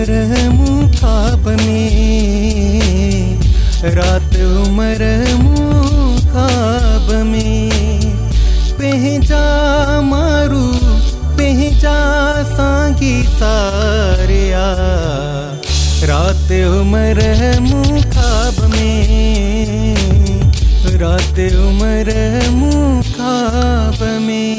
उमर मुखाब में, रात उमर मुखाब में, पहजा मारू पहजा सांगी सारिया, रात उमर मुखाब में, रात उमर मुखाब में।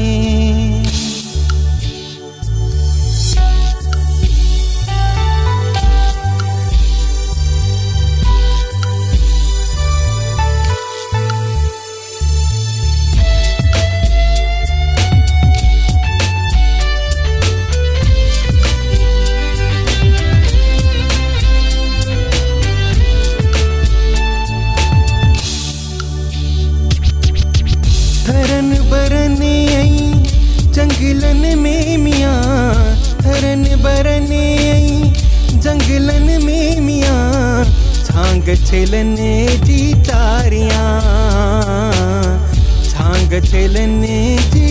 थरन बरने आई जंगलन में मियाँ, थरन बरने आई जंगलन में मियाँ, छांग छेलने जी तारियाँ, छांग छेलने जी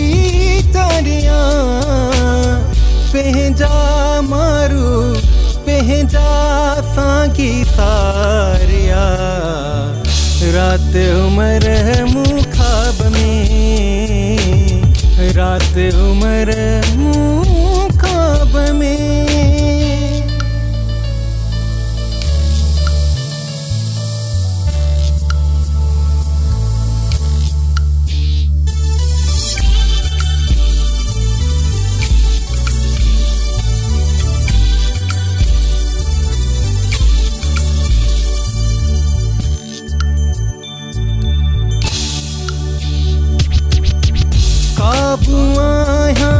तारियाँ, पहजा मारू पहजा सांगी सारिया, रात उमर मुखाब में, रात उमर मुखाब में। काबू आया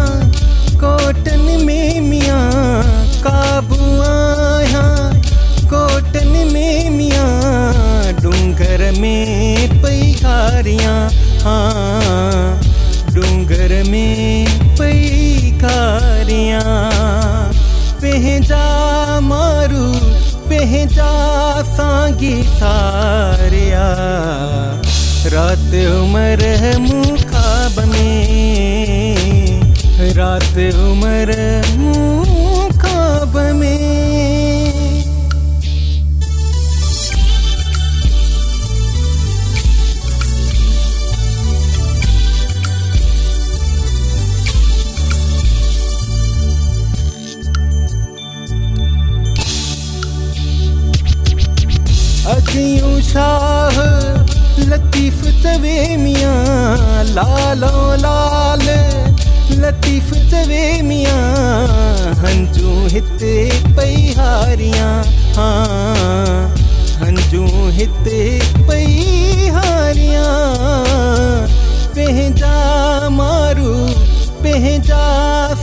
कोटन में मियाँ, काबू आया कोटन में मियाँ, डूंगर में पैखारियाँ, हाँ डूंगर में पैखारियाँ, पहजा मारू पहजा सांगी सारिया, रात उमर मुखाब में, रात उमर मुखाब में। अजियूं शाह लतीफ तवे मियाँ, लालो लाल लतीफ तवे मियाँ, हंजू हिते पैहारियाँ, हाँ हंजू हिते पैहारियाँ, पहजा मारू पहजा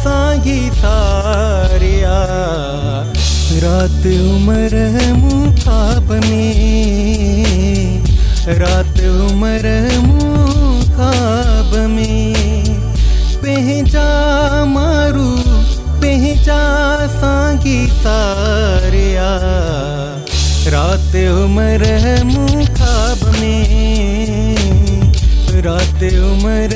सांगी सारिया, रात उमर मुखाब में, रात उमर मुखाब में, पहजा मारू पहजा सांगी सारिया, रात उमर मुखाब में, रात उमर